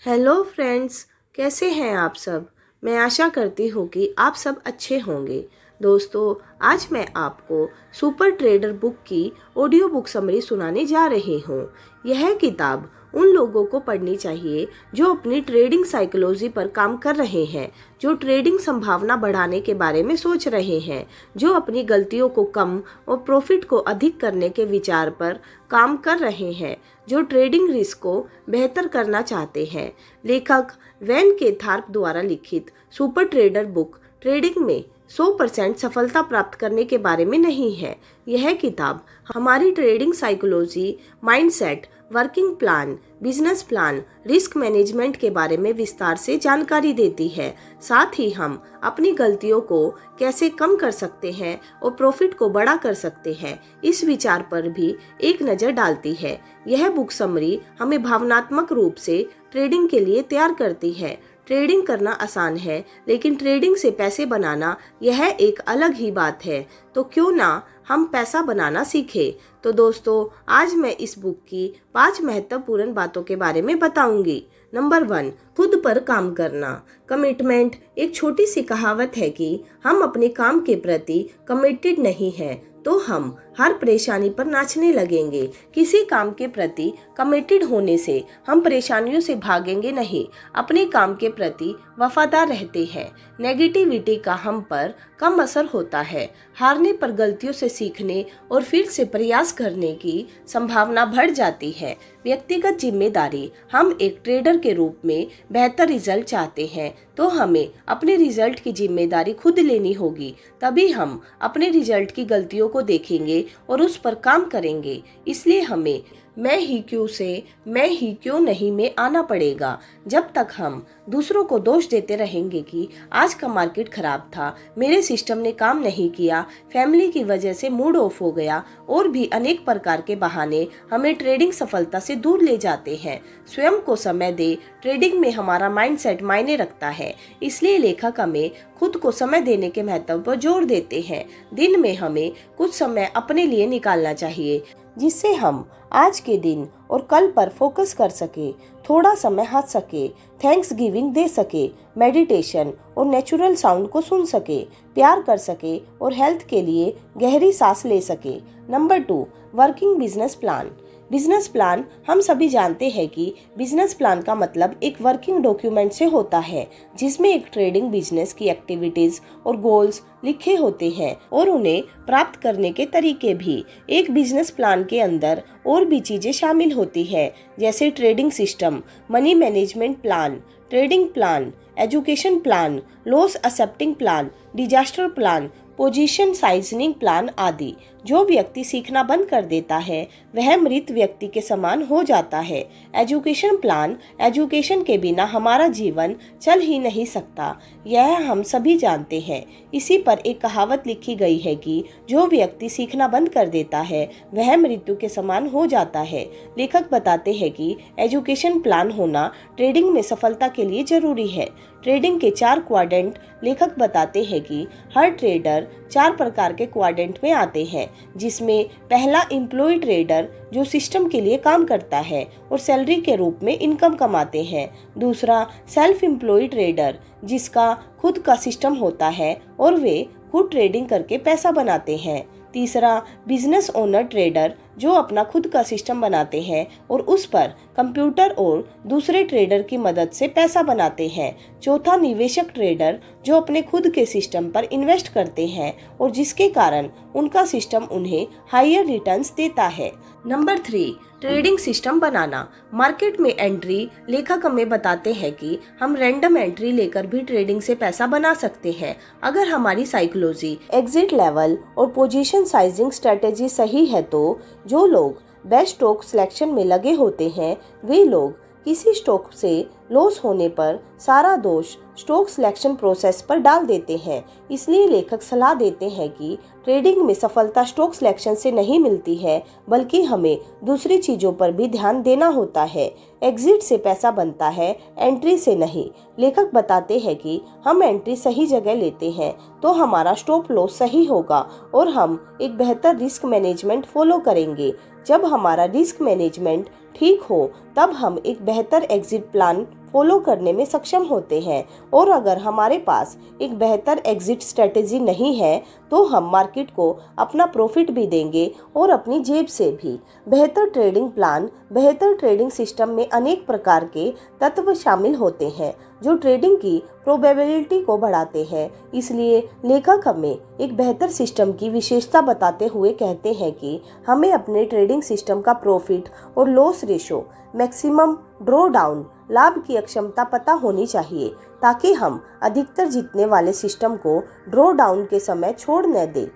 Hello friends, कैसे हैं आप सब। मैं आशा करती हूँ कि आप सब अच्छे होंगे। दोस्तों, आज मैं आपको सुपर ट्रेडर बुक की ऑडियो बुक समरी सुनाने जा रही हूँ। यह किताब उन लोगों को पढ़नी चाहिए जो अपनी ट्रेडिंग साइकोलॉजी पर काम कर रहे हैं, जो ट्रेडिंग संभावना बढ़ाने के बारे में सोच रहे हैं, जो अपनी गलतियों को कम और प्रॉफिट को अधिक करने के विचार पर काम कर रहे हैं, जो ट्रेडिंग रिस्क को बेहतर करना चाहते हैं। लेखक वैन केथार्प द्वारा लिखित सुपर ट्रेडर बुक ट्रेडिंग में 100% सफलता प्राप्त करने के बारे में नहीं है। यह किताब हमारी trading psychology, mindset, working plan, business plan, risk management के बारे में विस्तार से जानकारी देती है। साथ ही हम अपनी गलतियों को कैसे कम कर सकते हैं और प्रॉफिट को बड़ा कर सकते हैं, इस विचार पर भी एक नज़र डालती है। यह बुक समरी हमें भावनात्मक रूप से ट्रेडिंग के लिए तैयार करती है। ट्रेडिंग करना आसान है, लेकिन ट्रेडिंग से पैसे बनाना यह एक अलग ही बात है। तो क्यों ना हम पैसा बनाना सीखें। तो दोस्तों, आज मैं इस बुक की 5 महत्वपूर्ण बातों के बारे में बताऊंगी। नंबर 1, खुद पर काम करना। कमिटमेंट एक छोटी सी कहावत है कि हम अपने काम के प्रति कमिटेड नहीं हैं तो हम हर परेशानी पर नाचने लगेंगे। किसी काम के प्रति कमिटेड होने से हम परेशानियों से भागेंगे नहीं, अपने काम के प्रति वफादार रहते हैं। नेगेटिविटी का हम पर कम असर होता है। हारने पर गलतियों से सीखने और फिर से प्रयास करने की संभावना बढ़ जाती है। व्यक्तिगत जिम्मेदारी, हम एक ट्रेडर के रूप में बेहतर रिजल्ट चाहते हैं तो हमें अपने रिजल्ट की जिम्मेदारी खुद लेनी होगी। तभी हम अपने रिजल्ट की गलतियों को देखेंगे और उस पर काम करेंगे। इसलिए हमें मैं ही क्यों से मैं ही क्यों नहीं में आना पड़ेगा। जब तक हम दूसरों को दोष देते रहेंगे कि आज का मार्केट खराब था, मेरे सिस्टम ने काम नहीं किया, फैमिली की वजह से मूड ऑफ हो गया और भी अनेक प्रकार के बहाने हमें ट्रेडिंग सफलता से दूर ले जाते हैं। स्वयं को समय दे। ट्रेडिंग में हमारा माइंडसेट मायने रखता है, इसलिए लेखक हमें खुद को समय देने के महत्व पर जोर देते हैं। दिन में हमें कुछ समय अपने लिए निकालना चाहिए, जिससे हम आज के दिन और कल पर फोकस कर सके, थोड़ा समय हंस सके, थैंक्स गिविंग दे सके, मेडिटेशन और नेचुरल साउंड को सुन सके, प्यार कर सके और हेल्थ के लिए गहरी सांस ले सके। Number 2, working business plan. Business plan, हम सभी जानते हैं कि बिजनेस प्लान का मतलब एक वर्किंग डॉक्यूमेंट से होता है, जिसमें एक ट्रेडिंग बिजनेस की एक्टिविटीज और गोल्स लिखे होते हैं और उन्हें प्राप्त करने के तरीके भी। एक बिजनेस प्लान के अंदर और भी चीजें शामिल होती है, जैसे trading system, money management plan, trading plan, education plan, loss accepting plan, disaster plan, position sizing plan आदि। जो व्यक्ति सीखना बंद कर देता है वह मृत व्यक्ति के समान हो जाता है। एजुकेशन प्लान, एजुकेशन के बिना हमारा जीवन चल ही नहीं सकता, यह हम सभी जानते हैं। इसी पर एक कहावत लिखी गई है कि जो व्यक्ति सीखना बंद कर देता है वह मृत्यु के समान हो जाता है। लेखक बताते हैं कि एजुकेशन प्लान होना ट्रेडिंग में सफलता के लिए जरूरी है। ट्रेडिंग के 4 क्वाड्रेंट लेखक बताते हैं कि हर ट्रेडर 4 प्रकार के क्वाड्रेंट में आते हैं, जिसमें पहला एम्प्लॉय ट्रेडर जो सिस्टम के लिए काम करता है और सैलरी के रूप में इनकम कमाते हैं। दूसरा सेल्फ एम्प्लॉय ट्रेडर, जिसका खुद का सिस्टम होता है और वे खुद ट्रेडिंग करके पैसा बनाते हैं। तीसरा बिजनेस ओनर ट्रेडर, जो अपना खुद का सिस्टम बनाते हैं और उस पर कंप्यूटर और दूसरे ट्रेडर की मदद से पैसा बनाते हैं। चौथा निवेशक ट्रेडर, जो अपने खुद के सिस्टम पर इन्वेस्ट करते हैं और जिसके कारण उनका सिस्टम उन्हें हायर रिटर्न्स देता है। नंबर 3, ट्रेडिंग सिस्टम बनाना। मार्केट में एंट्री, लेखक हमें बताते हैं कि हम रैंडम एंट्री लेकर भी ट्रेडिंग से पैसा बना सकते हैं। अगर हमारी साइकोलॉजी, एग्जिट लेवल और पोजीशन साइजिंग स्ट्रेटेजी सही है तो जो लोग बेस्ट स्टॉक सिलेक्शन में लगे होते हैं वे लोग किसी स्टॉक से लॉस होने पर सारा दोष स्टॉक सिलेक्शन प्रोसेस पर डाल देते हैं। इसलिए लेखक सलाह देते हैं कि ट्रेडिंग में सफलता स्टॉक सिलेक्शन से नहीं मिलती है, बल्कि हमें दूसरी चीजों पर भी ध्यान देना होता है। एग्जिट से पैसा बनता है, एंट्री से नहीं। लेखक बताते हैं कि हम एंट्री सही जगह लेते हैं तो हमारा स्टॉप लॉस सही होगा और हम एक बेहतर रिस्क मैनेजमेंट फॉलो करेंगे। जब हमारा रिस्क मैनेजमेंट ठीक हो तब हम एक बेहतर एग्जिट प्लान फॉलो करने में सक्षम होते हैं। और अगर हमारे पास एक बेहतर एग्जिट स्ट्रेटेजी नहीं है तो हम मार्केट को अपना प्रॉफिट भी देंगे और अपनी जेब से भी। बेहतर ट्रेडिंग प्लान, बेहतर ट्रेडिंग सिस्टम में अनेक प्रकार के तत्व शामिल होते हैं जो ट्रेडिंग की प्रोबेबिलिटी को बढ़ाते हैं। इसलिए लेखक हमें एक बेहतर सिस्टम की विशेषता बताते हुए कहते हैं कि हमें अपने ट्रेडिंग सिस्टम का प्रॉफिट और loss ratio, maximum draw down, लाभ की अक्षमता पता होनी चाहिए ताकि हम अधिकतर जीतने वाले सिस्टम को ड्रॉ डाउन के समय छोड़ न दें।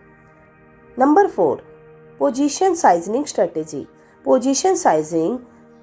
Number 4, position sizing strategy. Position sizing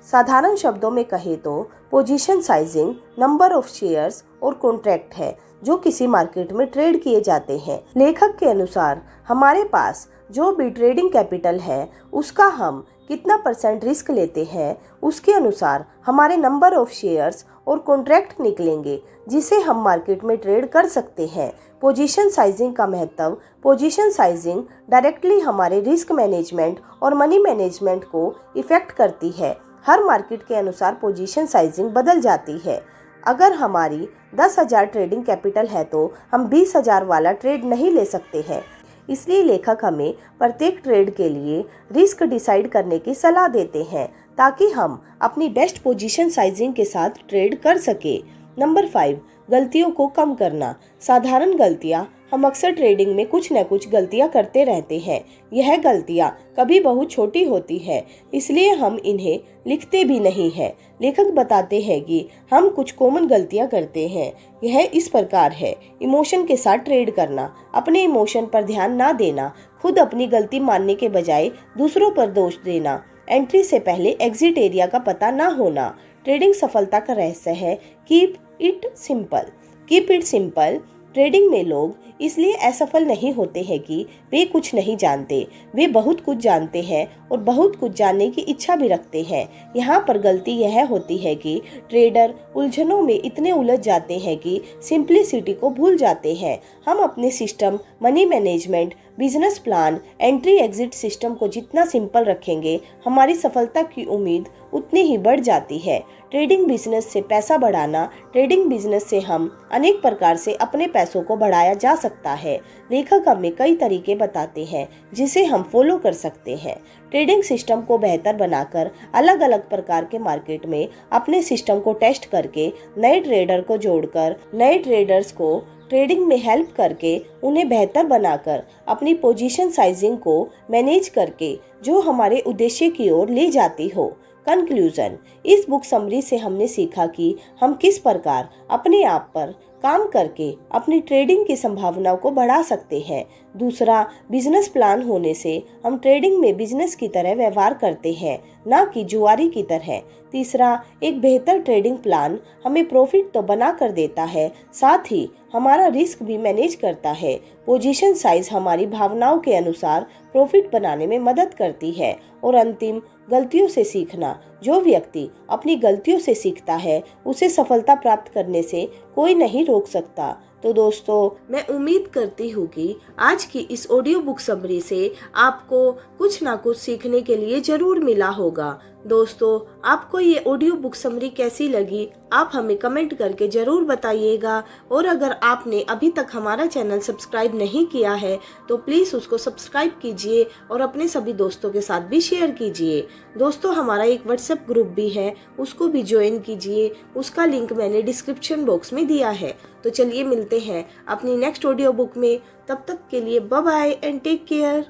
साधारण शब्दों में कहे तो position sizing number of shares और कॉन्ट्रैक्ट है जो किसी मार्केट में ट्रेड किए जाते हैं। लेखक के अनुसार हमारे पास जो भी ट्रेडिंग कैपिटल है उसका हम कितना % रिस्क लेते हैं उसके अनुसार हमारे नंबर ऑफ शेयर्स और कॉन्ट्रैक्ट निकलेंगे जिसे हम मार्केट में ट्रेड कर सकते हैं। पोजीशन साइजिंग का महत्व। पोजीशन साइजिंग डायरेक्टली हमारे रिस्क मैनेजमेंट और मनी मैनेजमेंट को इफेक्ट करती है। हर मार्केट के अनुसार पोजीशन साइजिंग बदल जाती है। अगर हमारी 10,000 ट्रेडिंग कैपिटल है तो हम 20,000 वाला ट्रेड नहीं ले सकते हैं। इसलिए लेखक हमें प्रत्येक ट्रेड के लिए रिस्क डिसाइड करने की सलाह देते हैं ताकि हम अपनी बेस्ट पोजीशन साइजिंग के साथ ट्रेड कर सके। नंबर 5, गलतियों को कम करना। साधारण गलतियां। हम अक्सर ट्रेडिंग में कुछ न कुछ गलतियां करते रहते हैं। यह गलतियां कभी बहुत छोटी होती है इसलिए हम इन्हें लिखते भी नहीं हैं। लेखक बताते हैं कि हम कुछ कॉमन गलतियां करते हैं। यह इस प्रकार है। इमोशन के साथ ट्रेड करना, अपने इमोशन पर ध्यान ना देना, खुद अपनी गलती मानने के बजाय दूसरों पर दोष देना, एंट्री से पहले एग्जिट एरिया का पता ना होना। ट्रेडिंग सफलता का रहस्य है keep it simple. Keep it simple. Trading में लोग इसलिए असफल नहीं होते हैं कि वे कुछ नहीं जानते। वे बहुत कुछ जानते हैं और बहुत कुछ जानने की इच्छा भी रखते हैं। यहाँ पर गलती यह होती है कि ट्रेडर उलझनों में इतने उलझ जाते हैं कि सिंप्लिसिटी को भूल जाते हैं। हम अपने system, money management, business plan, entry exit system को जितना सिंपल रखेंगे हमारी सफलता की उम्मीद उतनी ही बढ़ जाती है। ट्रेडिंग बिजनेस से पैसा बढ़ाना। ट्रेडिंग बिजनेस से हम अनेक प्रकार से अपने पैसों को बढ़ाया जा सकता है। लेखक हमें कई तरीके बताते हैं जिसे हम फॉलो कर सकते हैं। ट्रेडिंग सिस्टम को बेहतर बनाकर अलग अलग प्रकार के मार्केट में अपने सिस्टम को टेस्ट करके नए ट्रेडर को जोड़कर, नए ट्रेडर्स को ट्रेडिंग में हेल्प करके उन्हें बेहतर बनाकर अपनी पोजीशन साइजिंग को मैनेज करके जो हमारे उद्देश्य की ओर ले जाती हो। कंक्लूजन। इस बुक समरी से हमने सीखा कि हम किस प्रकार अपने आप पर काम करके अपनी ट्रेडिंग की संभावनाओं को बढ़ा सकते हैं। दूसरा, बिजनेस प्लान होने से हम ट्रेडिंग में बिजनेस की तरह व्यवहार करते हैं, ना कि जुआरी की तरह। तीसरा, एक बेहतर ट्रेडिंग प्लान हमें प्रॉफिट तो बना कर देता है, साथ ही हमारा रिस्क भी मैनेज करता है। पोजीशन साइज हमारी भावनाओं के अनुसार प्रॉफिट बनाने में मदद करती है। और अंतिम, गलतियों से सीखना। जो व्यक्ति अपनी गलतियों से सीखता है उसे सफलता प्राप्त करने से कोई नहीं रोक सकता। तो दोस्तों, मैं उम्मीद करती हूँ कि आज की इस ऑडियो बुक समरी से आपको कुछ ना कुछ सीखने के लिए जरूर मिला होगा। दोस्तों, आपको ये ऑडियो बुक समरी कैसी लगी आप हमें कमेंट करके जरूर बताइएगा। और अगर आपने अभी तक हमारा चैनल सब्सक्राइब नहीं किया है तो प्लीज़ उसको सब्सक्राइब कीजिए और अपने सभी दोस्तों के साथ भी शेयर कीजिए। दोस्तों, हमारा एक व्हाट्सएप ग्रुप भी है, उसको भी ज्वाइन कीजिए। उसका लिंक मैंने डिस्क्रिप्शन बॉक्स में दिया है। तो चलिए मिलते हैं अपनी नेक्स्ट ऑडियो बुक में। तब तक के लिए bye bye and take care.